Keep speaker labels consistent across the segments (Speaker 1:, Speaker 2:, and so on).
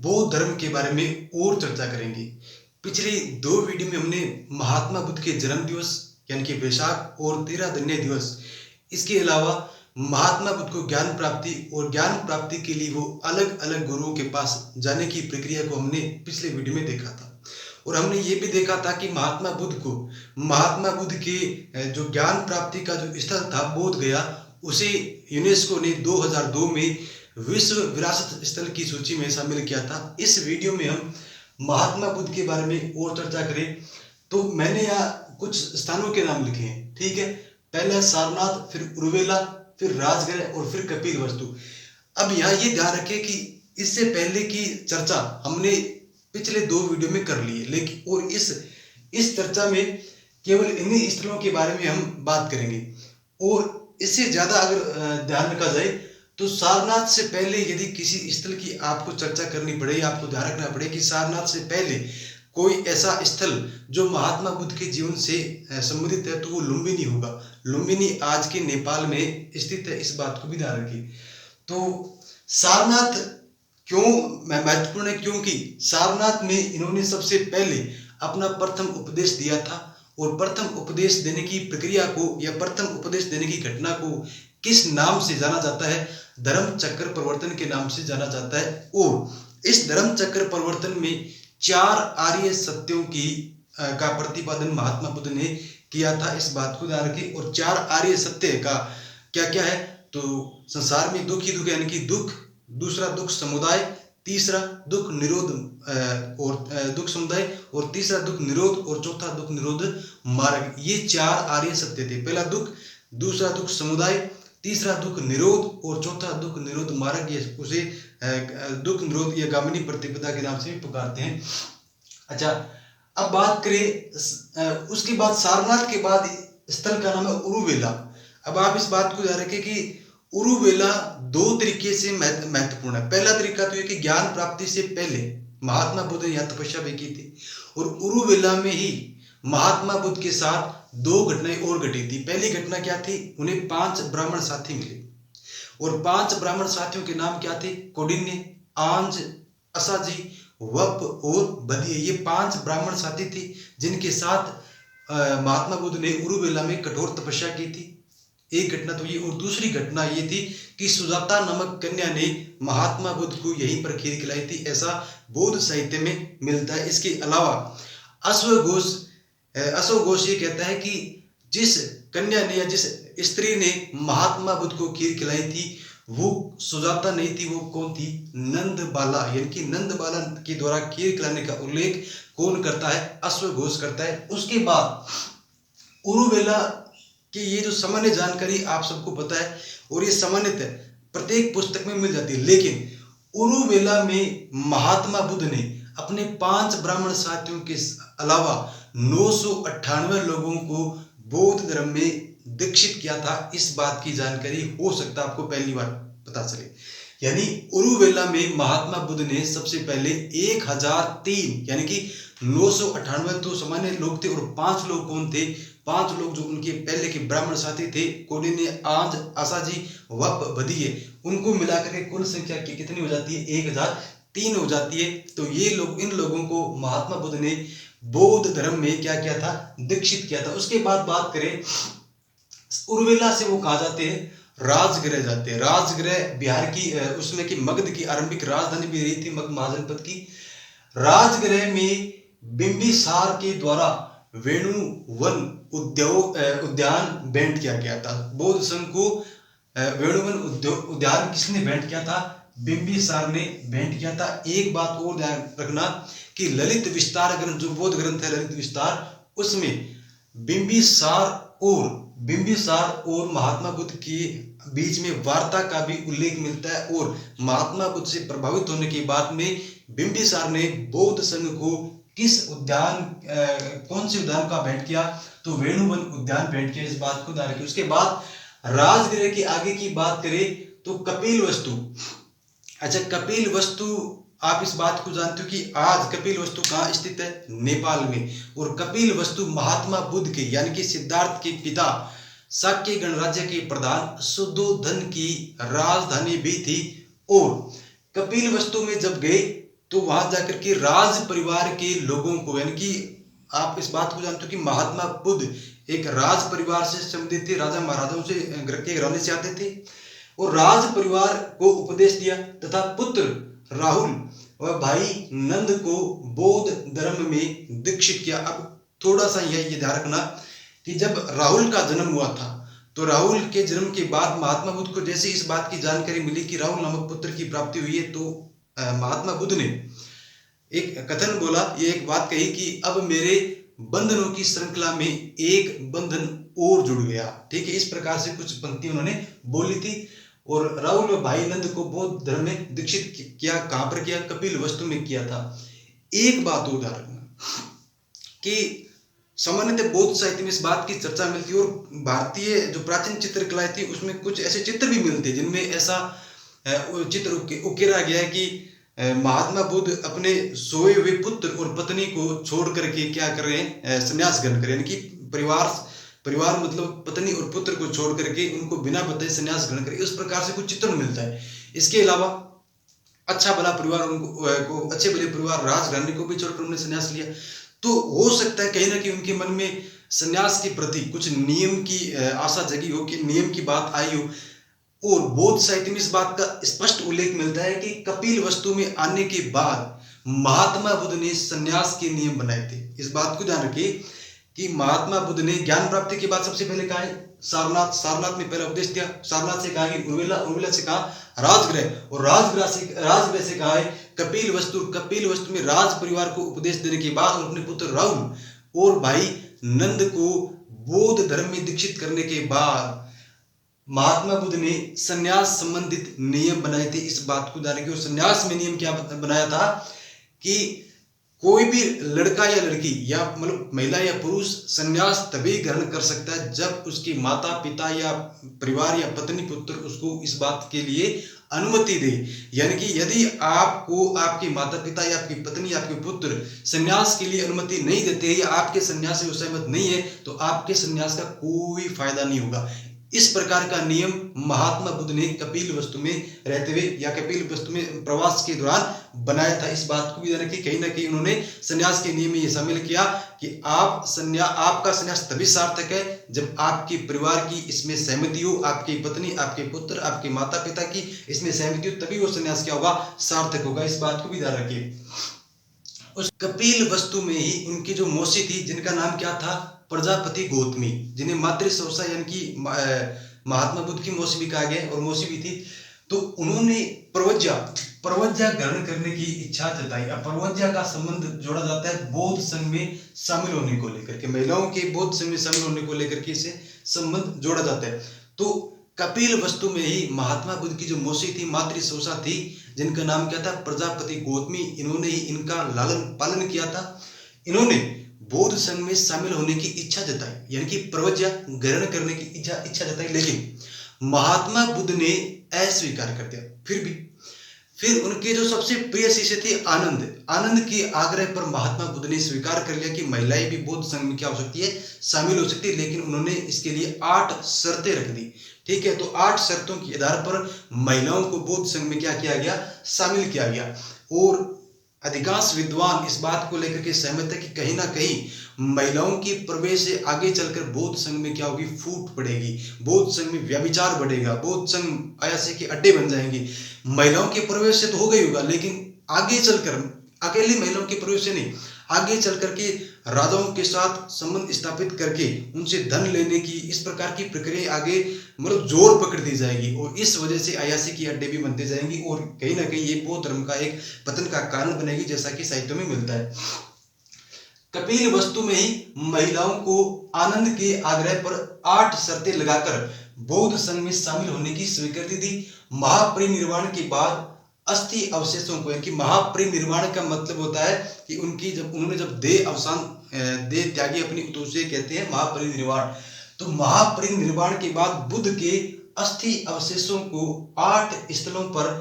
Speaker 1: बौद्ध धर्म के बारे में और चर्चा करेंगे। पिछले दो वीडियो में हमने महात्मा बुद्ध के जन्म दिवस यानी कि वैशाख और 13 धन्य दिवस, इसके अलावा महात्मा बुद्ध को ज्ञान प्राप्ति और ज्ञान प्राप्ति के लिए वो अलग अलग गुरुओं के पास जाने की प्रक्रिया को हमने पिछले वीडियो में देखा था। और हमने ये भी देखा था कि महात्मा बुद्ध के जो ज्ञान प्राप्ति का जो स्थल था बोध गया, उसे यूनेस्को ने 2002 में विश्व विरासत स्थल की सूची में शामिल किया था। इस वीडियो में हम महात्मा बुद्ध के बारे में और चर्चा करें तो मैंने यहाँ कुछ स्थानों के नाम लिखे हैं, ठीक है। पहला सारनाथ, फिर उरुवेला, फिर राजगृह और फिर कपिलवस्तु। अब यहाँ ये ध्यान रखें कि इससे पहले की चर्चा हमने पिछले दो वीडियो में कर ली है, लेकिन और इस चर्चा में केवल इन्हीं स्थलों के बारे में हम बात करेंगे। और इससे ज्यादा अगर ध्यान रखा जाए तो सारनाथ से पहले यदि किसी स्थल की आपको चर्चा करनी पड़े, आपको ध्यान रखना पड़े कि सारनाथ से पहले कोई ऐसा स्थल जो महात्मा बुद्ध के जीवन से संबंधित है तो वो लुम्बिनी होगा। लुम्बिनी आज के नेपाल में स्थित है, इस बात को भी ध्यान रखिए। तो सारनाथ क्यों महत्वपूर्ण है, क्योंकि सारनाथ में इन्होंने सबसे पहले अपना प्रथम उपदेश दिया था। और प्रथम उपदेश देने की प्रक्रिया को या प्रथम उपदेश देने की घटना को किस नाम से जाना जाता है? धर्म चक्र प्रवर्तन के नाम से जाना जाता है। और इस धर्म चक्र प्रवर्तन में 4 आर्य सत्यों का प्रतिपादन महात्मा बुद्ध ने किया था, इस बात को ध्यान रखिए। और 4 आर्य सत्य का क्या क्या है? तो संसार में दुख ही दुख, यानी कि दुख, दूसरा दुख समुदाय, तीसरा दुख निरोध और दुख समुदाय, और तीसरा दुख निरोध, और चौथा दुख निरोध मार्ग। ये 4 आर्य सत्य थे। पहला दुख, दूसरा दुख समुदाय, तीसरा दुख निरोध और चौथा दुख निरोध मार्ग। ये उसे दुख निरोध या गामिनी प्रतिपदा के नाम से भी पुकारते हैं। अच्छा, अब बात करें उसके बाद सारनाथ के बाद स्थल का नाम है उरुवेला। अब आप इस बात को ध्यान रखें कि उरुवेला 2 तरीके से महत्वपूर्ण है। पहला तरीका तो ये कि ज्ञान प्राप्ति से पहले महात्मा बुद्ध ने यहाँ तपस्या भी की थी, और उरुवेला में ही महात्मा बुद्ध के साथ 2 घटनाएं और घटी थी। पहली घटना क्या थी? उन्हें 5 ब्राह्मण साथी मिले, और 5 ब्राह्मण साथियों के नाम क्या थे? कौंडिन्य, आंज, असाजी, वप और बदिये। ये 5 ब्राह्मण साथी थे जिनके साथ महात्मा बुद्ध ने उरुवेला में कठोर तपस्या की थी। एक घटना तो ये, और दूसरी घटना ये थी कि सुजाता नामक कन्या ने महात्मा बुद्ध को यहीं पर खीर खिलाई थी, ऐसा बौद्ध साहित्य में मिलता है। इसके अलावा अश्वघोष ये कहता है कि जिस कन्या ने या जिस स्त्री ने महात्मा बुद्ध को खीर खिलाई थी वो सुजाता नहीं थी। वो कौन थी? नंदबाला, यानी कि नंदबाला के द्वारा खीर खिलाने का उल्लेख कौन करता है? अश्वघोष करता है। उसके बाद उरुवेला कि ये जो सामान्य जानकारी आप सबको पता है, और ये सामान्यतः प्रत्येक पुस्तक में मिल जाती है, लेकिन उरुवेला में महात्मा बुद्ध ने अपने 5 ब्राह्मण साथियों के अलावा 998 लोगों को बौद्ध धर्म में दीक्षित किया था। इस बात की जानकारी हो सकता है आपको पहली बार पता चले। यानी उरुवेला में महात्मा बुद्ध ने सबसे पहले 1003 यानी कि 998 तो सामान्य लोग थे, और 5 लोग कौन थे? 5 लोग जो उनके पहले के ब्राह्मण साथी थे, कौंडिन्य, आंज, आसाजी, वप, बदिये, उनको मिलाकर के कुल संख्या कितनी हो जाती है? 1003 हो जाती है। तो ये लोग, इन लोगों को महात्मा बुद्ध ने बौद्ध धर्म में क्या किया था? दीक्षित किया था। उसके बाद बात करें उरुवेला से वो कहा जाते हैं राजगृह जाते हैं। राजगृह बिहार की उसमें की मगध की आरंभिक राजधानी भी रही थी, मगध महाजनपद की। राजगृह में बिंबिसार के द्वारा वेणुवन उद्यान भेंट किया गया था। बौद्ध संघ को वेणुवन उद्यान किसने भेंट किया था? बिंबिसार ने भेंट किया था। एक बात और ध्यान रखना कि ललित विस्तार ग्रंथ, जो बौद्ध ग्रंथ है ललित विस्तार, उसमें बिंबिसार और महात्मा बुद्ध के बीच में वार्ता का भी उल्लेख मिलता है। और महात्मा बुद्ध से प्रभावित होने के बाद में बिंबिसार ने बौद्ध संघ को किस उद्यान, कौन से उद्यान का भेंट किया? तो वेणुवन उद्यान भेंट किया। इस बात को ध्यान रखिए। उसके बाद राजगृह के आगे की बात करें तो कपिलवस्तु। अच्छा, कपिलवस्तु आप इस बात को जानते हो कि आज कपिलवस्तु कहाँ स्थित है? नेपाल में। और कपिलवस्तु महात्मा बुद्ध के यानी कि सिद्धार्थ के पिता शाक्य गणराज्य के प्रधान शुद्धोधन की राजधानी भी थी। और कपिलवस्तु में जब गए तो वहां जाकर के राज परिवार के लोगों को, यानी कि आप इस बात को जानते हो कि महात्मा बुद्ध एक राज परिवार से संबंधित थे, राजा महाराजाओं से के घराने से आते थे, और राज परिवार को उपदेश दिया तथा पुत्र राहुल और भाई नंद को बौद्ध धर्म में दीक्षित किया। अब थोड़ा सा ये ध्यान रखना कि जब राहुल का जन्म हुआ था तो राहुल के जन्म के बाद महात्मा बुद्ध को जैसे इस बात की जानकारी मिली कि राहुल नामक पुत्र की प्राप्ति हुई है, तो महात्मा बुद्ध ने एक कथन बोला, ये एक बात कही कि अब मेरे बंधनों की श्रृंखला में एक बंधन और जुड़ गया। ठीक है, इस प्रकार से कुछ पंक्ति उन्होंने बोली थी। और राहुल और भाई नंद को बौद्ध धर्म में दीक्षित किया। कहां पर किया? कपिल वस्तु में किया था। एक बात और ध्यान रखना कि सामान्यतः बौद्ध साहित्य में इस बात की चर्चा मिलती है, और भारतीय जो प्राचीन चित्रकलाएं थी उसमें कुछ ऐसे चित्र भी मिलते हैं जिनमें ऐसा चित्र उकेरा गया है कि महात्मा बुद्ध अपने सोए हुए पुत्र और पत्नी को छोड़ करके क्या कर रहे हैं? संन्यास ग्रहण कर रहे हैं, यानी कि परिवार मतलब पत्नी और पुत्र को छोड़ करके उनको बिना बताए संन्यास ग्रहण करें। इस प्रकार से कुछ चित्रण मिलता है। इसके अलावा अच्छा भला परिवार उनको अच्छे भले परिवार राजघराने को भी छोड़कर उन्होंने संन्यास लिया। तो हो सकता है कहीं ना कहीं उनके मन में संन्यास के प्रति कुछ नियम की आशा जगी हो, कि नियम की बात आई हो। और बौद्ध साहित्य में इस बात का स्पष्ट उल्लेख मिलता है कि कपिल वस्तु में आने के बाद महात्मा बुद्ध ने संन्यास के नियम बनाए थे। इस बात को ध्यान रखिए कि महात्मा बुद्ध ने ज्ञान प्राप्ति के बाद सबसे पहले कहा है सारनाथ में पहला उपदेश दिया। सारनाथ से कहा कि उर्मिला से कहा राजगृह, और राजगृह से कहा है कपिल वस्तु में राज परिवार को उपदेश देने के बाद अपने पुत्र राहुल और भाई नंद को बौद्ध धर्म में दीक्षित करने के बाद महात्मा बुद्ध ने संन्यास संबंधित नियम बनाए थे। इस बात को जानने के, और संन्यास में नियम क्या बनाया था कि कोई भी लड़का या लड़की या मतलब महिला या पुरुष संन्यास तभी ग्रहण कर सकता है जब उसके माता पिता या परिवार या पत्नी पुत्र उसको इस बात के लिए अनुमति दे। यानी कि यदि आपको आपके माता पिता या आपकी पत्नी या आपके पुत्र संन्यास के लिए अनुमति नहीं देते या आपके संन्यास से सहमत नहीं है, तो आपके संन्यास का कोई फायदा नहीं होगा। इस प्रकार का नियम महात्मा बुद्ध ने कपिल वस्तु में रहते हुए या कपिल वस्तु में प्रवास के दौरान बनाया था। इस बात को भी जाना कि कहीं ना कहीं उन्होंने संन्यास के नियम में यह शामिल किया कि आपका संन्यास तभी सार्थक है जब आपके परिवार की इसमें सहमति हो, आपकी पत्नी, आपके पुत्र, आपके माता पिता की इसमें सहमति हो, तभी वो संन्यास क्या होगा? सार्थक होगा। इस बात को भी ध्यान रखिए। उस कपिल वस्तु में ही उनकी जो मौसी थी जिनका नाम क्या था? प्रजापति गौतमी, जिन्हें मातृ सौसा यानी कि महात्मा बुद्ध की मौसी भी कहा गया और मौसी भी थी। तो उन्होंने प्रवज्या ग्रहण करने की इच्छा जताई। अब प्रवज्या का संबंध जोड़ा जाता है बौद्ध संघ में शामिल होने को लेकर के, महिलाओं के बौद्ध संघ में शामिल होने को लेकर के इसे संबंध जोड़ा जाता है। तो कपिल वस्तु में ही महात्मा बुद्ध की जो मौसी थी, मातृ सौसा थी, जिनका नाम क्या था? प्रजापति गौतमी, इन्होंने ही इनका लालन पालन किया था। इन्होंने बौद्ध संघ में शामिल होने की इच्छा जताई, यानी कि प्रवज्या ग्रहण करने की इच्छा जताई, लेकिन महात्मा बुद्ध ने अस्वीकार कर दिया। फिर उनके जो सबसे प्रिय शिष्य थे आनंद के आग्रह पर महात्मा बुद्ध ने स्वीकार कर लिया कि महिलाएं भी बौद्ध संघ में क्या हो सकती है? शामिल हो सकती है। लेकिन उन्होंने इसके लिए 8 शर्तें रख दी। ठीक है, तो 8 शर्तों के आधार पर महिलाओं को बौद्ध संघ में क्या किया गया? शामिल किया गया। और अधिकांश विद्वान इस बात को लेकर के सहमत है कि कहीं ना कहीं महिलाओं की प्रवेश से आगे चलकर बौद्ध संघ में क्या होगी? फूट पड़ेगी, बौद्ध संघ में व्यभिचार बढ़ेगा, बौद्ध संघ अयासी के अड्डे बन जाएंगे। महिलाओं के प्रवेश से तो हो गई होगा, लेकिन आगे चलकर अकेली महिलाओं के प्रवेश से नहीं, आगे चल करके राजाओं के साथ संबंध स्थापित करके उनसे धन लेने की इस प्रकार की प्रक्रिया आगे मतलब जोर पकड़ दी जाएगी, और इस वजह से अयासी की अड्डे भी बनते जाएंगी, और कहीं ना कहीं ये बौद्ध धर्म का एक पतन का कारण बनेगी, जैसा कि साहित्य में मिलता है। कपिल वस्तु में ही महिलाओं को आनंद के आग्रह पर 8 शर्तें लगाकर बौद्ध संघ में शामिल होने की स्वीकृति दी। महापरिनिर्वाण के बाद अस्थि अवशेषों को, यानी कि महापरिनिर्वाण का मतलब होता है कि उन्होंने जब देह त्यागी अपनी, तो उसे कहते हैं महापरिनिर्वाण। तो महापरिनिर्वाण के बाद बुद्ध के अस्थि अवशेषों को 8 स्थलों पर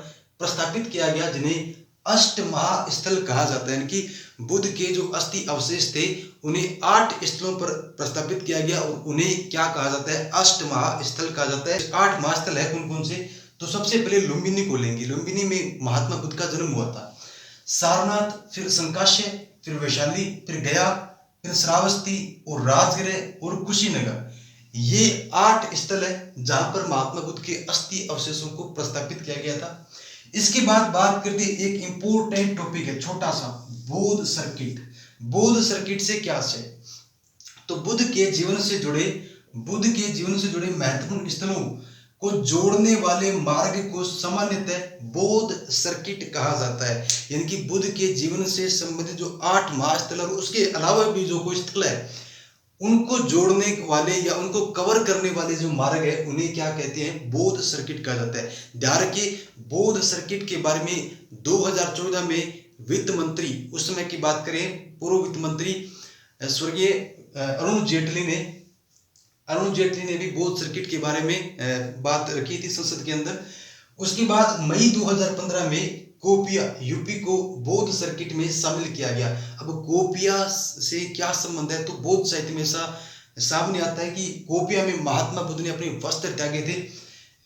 Speaker 1: प्रस्थापित किया गया, जिन्हें अष्ट महास्थल कहा जाता है। यानी कि बुद्ध के जो अस्थि अवशेष थे उन्हें 8 स्थलों पर प्रस्थापित किया गया, और उन्हें क्या कहा जाता है? अष्ट महास्थल कहा जाता है। 8 महास्थल है कौन कौन से? तो सबसे पहले लुम्बिनी को लेंगे। लुम्बिनी में महात्मा बुद्ध का जन्म हुआ था। सारनाथ, फिर संकाशय, फिर वैशाली, फिर गया, फिर श्रावस्ती और राजगृह और कुशीनगर। ये 8 स्थल है जहां पर महात्मा बुद्ध के अस्थि अवशेषों को प्रस्तापित किया गया था। इसके बाद बात करते हैं, एक इंपोर्टेंट टॉपिक है छोटा सा, बौद्ध सर्किट। बौद्ध सर्किट से क्या है? तो बुद्ध के जीवन से जुड़े महत्वपूर्ण स्थलों को जोड़ने वाले मार्ग को सामान्यतः बौद्ध सर्किट कहा जाता है। यानी कि बुद्ध के जीवन से संबंधित जो 8 महास्थल और उसके अलावा भी जो कोई स्थल है, उनको जोड़ने वाले या उनको कवर करने वाले जो मार्ग है, उन्हें क्या कहते हैं? बौद्ध सर्किट कहा जाता है। ध्यान रखिए, बौद्ध सर्किट के बारे में 2014 में वित्त मंत्री, उस समय की बात करें, पूर्व वित्त मंत्री स्वर्गीय अरुण जेटली ने भी बौद्ध सर्किट के बारे में बात रखी थी संसद के अंदर। उसके बाद मई 2015 में कोपिया यूपी को बौद्ध सर्किट में शामिल किया गया। अब कोपिया से क्या संबंध है? तो बौद्ध साहित्य में ऐसा सामने आता है कि कोपिया में महात्मा बुद्ध ने अपने वस्त्र त्यागे थे।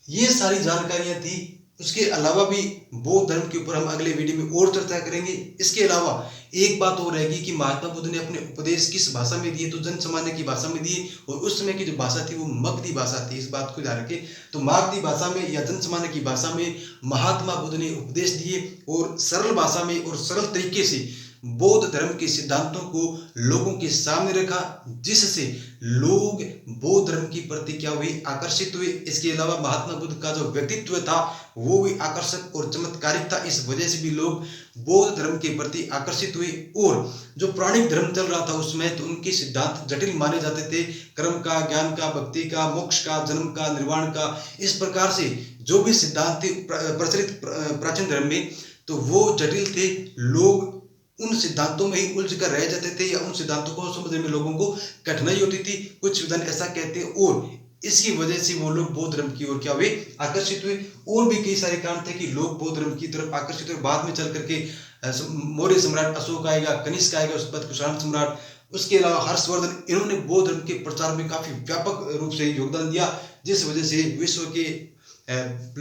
Speaker 1: ये सारी जानकारियां थी। उसके अलावा भी बौद्ध धर्म के ऊपर हम अगले वीडियो में और चर्चा करेंगे। इसके अलावा एक बात और रहेगी कि महात्मा बुद्ध ने अपने उपदेश किस भाषा में दिए? तो जन सामान्य की भाषा में दिए, और उस समय की जो भाषा थी वो मगधी भाषा थी। इस बात को ध्यान रखें। तो मगधी भाषा में या जन सामान्य की भाषा में महात्मा बुद्ध ने उपदेश दिए और सरल भाषा में और सरल तरीके से बौद्ध धर्म के सिद्धांतों को लोगों के सामने रखा, जिससे लोग बौद्ध धर्म की प्रति क्या हुए? आकर्षित हुए। इसके अलावा महात्मा बुद्ध का जो व्यक्तित्व था वो भी आकर्षक और चमत्कारिक था। इस वजह से भी लोग बौद्ध धर्म के प्रति आकर्षित हुए। और जो पौराणिक धर्म चल रहा था उसमें, तो उनके सिद्धांत जटिल माने जाते थे, कर्म का, ज्ञान का, भक्ति का, मोक्ष का, जन्म का, निर्वाण का। इस प्रकार से जो भी सिद्धांत थे प्रचलित प्राचीन धर्म में, तो वो जटिल थे। लोग उन सिद्धांतों में ही उलझ कर रह जाते थे, या उन सिद्धांतों को समझने में लोगों को कठिनाई होती थी। कुछ विद्वान ऐसा कहते हैं, और इसकी वजह से वो लोग बौद्ध धर्म की ओर क्या हुए? आकर्षित हुए। और भी कई सारे कारण थे कि लोग बौद्ध धर्म की तरफ आकर्षित हुए। बाद में चल करके मौर्य सम्राट अशोक आएगा, कनिष्क आएगा, उसके बाद कुषाण सम्राट, उसके अलावा हर्षवर्धन, इन्होंने बौद्ध धर्म के प्रचार में काफी व्यापक रूप से योगदान दिया, जिस वजह से विश्व के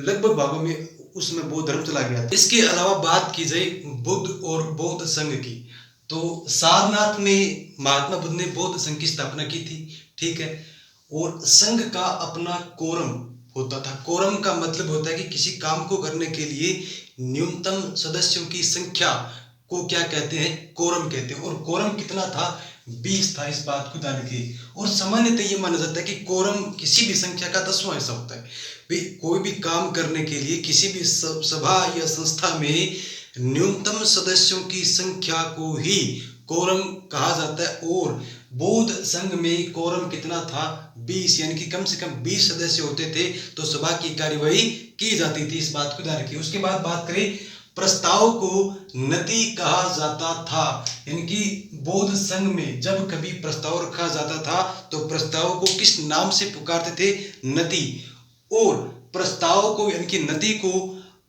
Speaker 1: लगभग भागों में उसमें बौद्ध धर्म चला गया। इसके अलावा बात की जाए बुद्ध और बौद्ध संघ की, तो सारनाथ में महात्मा बुद्ध ने बौद्ध संघ की स्थापना की थी, ठीक है। और संघ का अपना कोरम होता था। कोरम का मतलब होता है कि किसी काम को करने के लिए न्यूनतम सदस्यों की संख्या को क्या कहते हैं? कोरम कहते हैं। और कोरम कितना था? 20 था। इस बात को ध्यान रखिए। और सामान्यतः ये माना जाता है कि कोरम किसी भी संख्या का 10वां हिस्सा होता है। कोई भी काम करने के लिए किसी भी सभा या संस्था में न्यूनतम सदस्यों की संख्या को ही कोरम कहा जाता है। और बौद्ध संघ में कोरम कितना था? 20, यानी कि कम से कम 20 सदस्य होते थे तो सभा की कार्यवाही की जाती थी। इस बात को ध्यान रखिए। उसके बाद बात करें, प्रस्ताव को नति कहा जाता था। यानी कि बौद्ध संघ में जब कभी प्रस्ताव रखा जाता था तो प्रस्ताव को किस नाम से पुकारते थे? नति। और प्रस्ताव को यानी कि नति को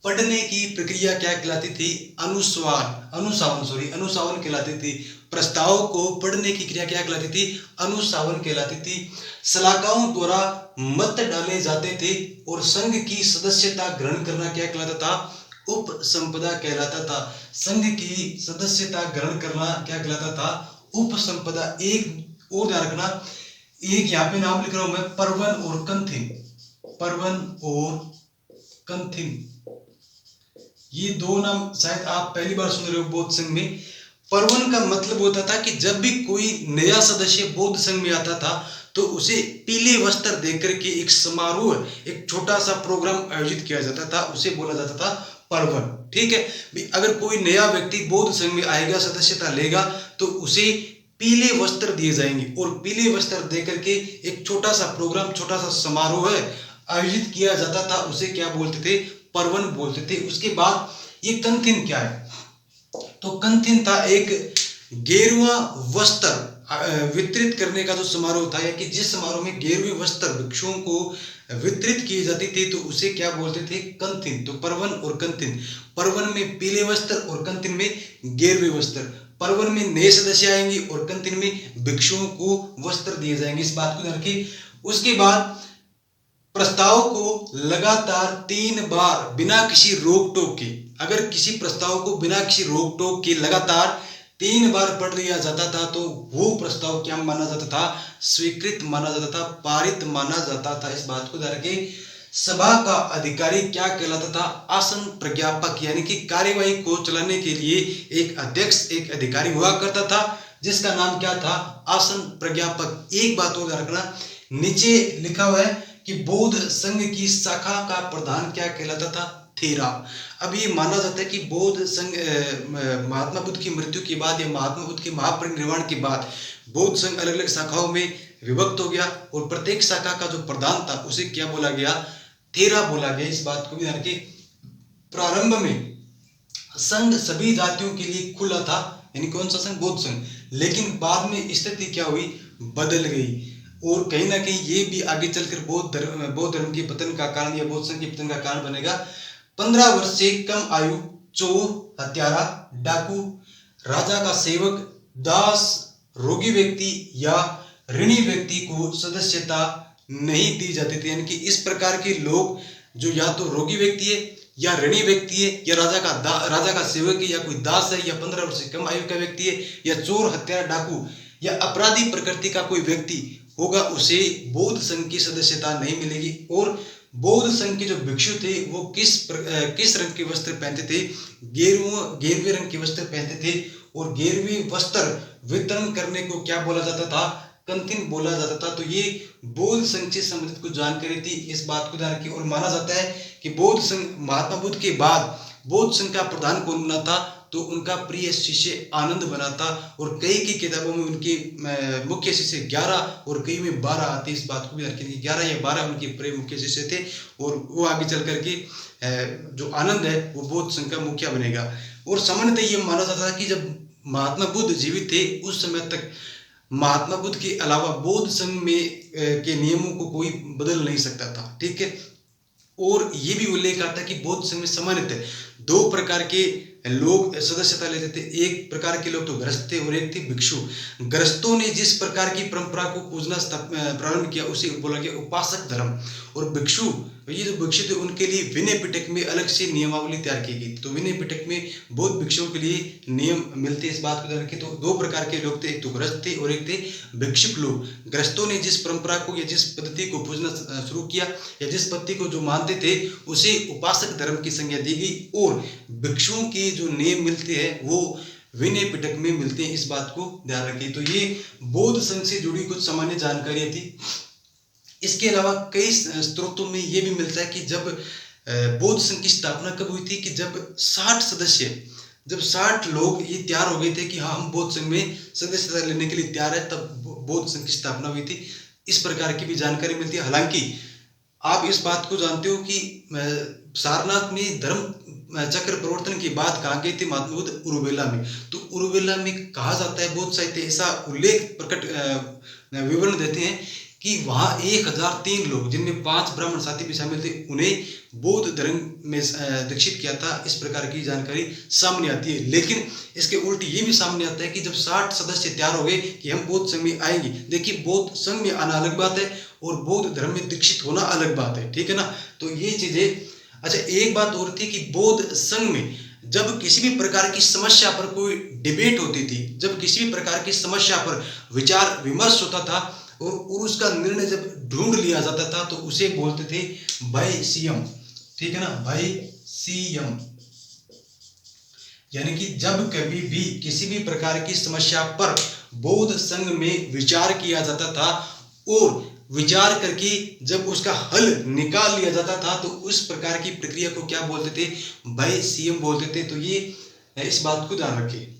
Speaker 1: पढ़ने की प्रक्रिया क्या कहलाती थी? अनुसावन कहलाती थी। प्रस्ताव को पढ़ने की क्रिया क्या कहलाती थी? अनुसावन कहलाती थी। सलाहकारों द्वारा मत डाले जाते थे। और संघ की सदस्यता ग्रहण करना क्या कहलाता था? उपसंपदा कहलाता था। संघ की सदस्यता ग्रहण करना क्या कहलाता था? उपसंपदा। एक और ध्यान रखना, एक यहाँ पे नाम लिख रहा हूं मैं, परवन और कंथिन। परवन और कंथिन, ये दो नाम शायद आप पहली बार सुन रहे हो बौद्ध संघ में। परवन का मतलब होता था कि जब भी कोई नया सदस्य बौद्ध संघ में आता था तो उसे पीले वस्त्र देकर के एक समारोह, एक छोटा सा प्रोग्राम आयोजित किया जाता था, उसे बोला जाता था परवन, ठीक है। अगर कोई नया व्यक्ति बौद्ध संघ में आएगा, सदस्यता लेगा, तो उसे पीले वस्त्र दिए जाएंगे। और पीले वस्त्र देकर के एक छोटा सा प्रोग्राम, छोटा सा समारोह आयोजित किया जाता था, उसे क्या बोलते थे? परवन बोलते थे। उसके बाद ये कंथिन क्या है? तो कंथिन था एक गेरुआ वस्त्र वितरित करने का जो समारोह था, या कि जिस समारोह में गेरुए वस्त्र भिक्षुओं को वितरित किए जाते थे तो उसे क्या बोलते थे? कंथिन। तो परवन और कंथिन, परवन में पीले वस्त्र और कंथिन में गेरुए वस्त्र। परवन में नए सदस्य आएंगे और कंथिन में भिक्षुओं को वस्त्र दिए जाएंगे। इस बात को ध्यान रखिए। उसके बाद प्रस्ताव को लगातार 3 बार बिना किसी रोक टोक के, अगर किसी प्रस्ताव को बिना किसी रोक टोक के लगातार 3 बार पढ़ लिया जाता था तो वो प्रस्ताव क्या माना जाता था? स्वीकृत माना जाता था, पारित माना जाता था। इस बात को ध्यान रखें। सभा का अधिकारी क्या कहलाता था? आसन प्रज्ञापक, यानी कि कार्यवाही को चलाने के लिए एक अध्यक्ष, एक अधिकारी हुआ करता था जिसका नाम क्या था? आसन प्रज्ञापक। एक बात और ध्यान रखना, नीचे लिखा हुआ है कि बौद्ध संघ की शाखा का प्रधान क्या कहलाता था? थेरा। अब ये माना जाता है कि बौद्ध संघ महात्मा बुद्ध की मृत्यु के बाद या महात्मा बुद्ध के महापरिनिर्वाण के बाद बौद्ध संघ अलग अलग शाखाओं में विभक्त हो गया और प्रत्येक शाखा का जो प्रधान था उसे क्या बोला गया? थेरा बोला गया। इस बात को भी ध्यान रखें। प्रारंभ में संघ सभी जातियों के लिए खुला था, यानी कौन सा संघ? बौद्ध संघ। लेकिन बाद में स्थिति क्या हुई? बदल गई और कहीं ना कहीं ये भी आगे चलकर बौद्ध धर्म के पतन का कारण या बौद्ध संघ के पतन का कारण बनेगा। 15 वर्ष से कम आयु, चोर, हत्यारा, डाकू, राजा का सेवक, दास, रोगी व्यक्ति या ऋणी व्यक्ति को सदस्यता नहीं दी जाती थी। यानी कि इस प्रकार के लोग जो या तो रोगी व्यक्ति है या ऋणी व्यक्ति है या राजा का सेवक है या कोई दास है या 15 वर्ष से कम आयु का व्यक्ति है या चोर, हत्यारा, डाकू या अपराधी प्रकृति का कोई व्यक्ति होगा, उसे बौद्ध संघ की सदस्यता नहीं मिलेगी। और बौद्ध संघ के जो भिक्षु थे वो किस रंग के वस्त्र पहनते थे? गेरुए रंग के वस्त्र पहनते थे और गेरुए वस्त्र वितरण करने को क्या बोला जाता था? कंतिन बोला जाता था। तो ये बौद्ध संघ से संबंधित कुछ जानकारी थी। इस बात को ध्यान रखिए। और माना जाता है कि बौद्ध संघ, महात्मा बुद्ध के बाद बौद्ध संघ का प्रधान कौन बना था? तो उनका प्रिय शिष्य आनंद बना था। और कई की किताबों में उनके मुख्य शिष्य 11 और कई में 12 आते। इस बात को भी ध्यान रखिए, 11 या 12 उनके प्रिय मुख्य शिष्य थे और वो आगे चल करके जो आनंद है वो बौद्ध संघ का मुखिया बनेगा। और सामान्यतः ये माना जाता था कि जब महात्मा बुद्ध जीवित थे उस समय तक महात्मा बुद्ध के अलावा बौद्ध संघ में के नियमों को कोई बदल नहीं सकता था। ठीक है। और ये भी उल्लेख आता है कि बौद्ध संघ में सामान्यतः 2 प्रकार के लोग सदस्यता लेते थे। एक प्रकार के लोग तो गृहस्थ थे और एक थे भिक्षु। गृहस्थों ने जिस प्रकार की परंपरा को पूजना प्रारंभ किया उसे बोला गया उपासक धर्म। और भिक्षु, ये जो भिक्षु थे उनके लिए विनय पिटक में अलग से नियमावली तैयार की गई। तो विनय पिटक में बौद्ध भिक्षुओं के लिए नियम मिलते। इस बात को ध्यान रखें। तो 2 प्रकार के लोग थे, एक तो गृहस्थ थे और एक थे भिक्षुक लोग। गृहस्थों ने जिस परंपरा को या जिस पद्धति को पूजना शुरू किया या जिस पद्धति को जो मानते थे उसे उपासक धर्म की संज्ञा दी गई। और भिक्षुओं के जो नियम मिलते हैं वो विनय पिटक में मिलते हैं। इस बात को ध्यान रखिए। तो ये बौद्ध संघ से जुड़ी कुछ सामान्य जानकारियां थी। इसके अलावा कई स्रोतों में ये भी मिलता है कि जब बौद्ध संघ की स्थापना कब हुई थी? कि जब 60 लोग ये तैयार हो गए थे कि हाँ हम बौद्ध संघ में सदस्यता लेने के लिए तैयार है, तब बौद्ध संघ की स्थापना हुई थी। इस प्रकार की भी जानकारी मिलती है। हालांकि आप इस बात को जानते हो कि सारनाथ में धर्म चक्र प्रवर्तन की बात कहाँ गई थी? महात्मा बुद्ध उरुवेला में। तो उरुवेला में कहा जाता है, बौद्ध साहित्य ऐसा उल्लेख प्रकट विवरण देते हैं कि वहाँ 1003 लोग जिनमें 5 ब्राह्मण साथी भी शामिल थे उन्हें बौद्ध धर्म में दीक्षित किया था। इस प्रकार की जानकारी सामने आती है। लेकिन इसके उल्ट ये भी सामने आता है कि जब 60 सदस्य तैयार हो गए कि हम बौद्ध संघ में आएंगे। देखिए बौद्ध संघ में आना अलग बात है और बौद्ध धर्म में दीक्षित होना अलग बात है। ठीक है ना। तो ये चीजें। अच्छा, एक बात और थी कि बौद्ध संघ में जब किसी भी प्रकार की समस्या पर कोई डिबेट होती थी, जब किसी भी प्रकार की समस्या पर विचार विमर्श होता था और उसका निर्णय जब ढूंढ लिया जाता था तो उसे बोलते थे भाईसियम। ठीक है ना, भाईसियम। यानी कि जब कभी भी किसी भी प्रकार की समस्या पर बौद्ध संघ में विचार किया जाता था और विचार करके जब उसका हल निकाल लिया जाता था तो उस प्रकार की प्रक्रिया को क्या बोलते थे? भाईसियम बोलते थे। तो ये इस बात को ध्यान रखिए।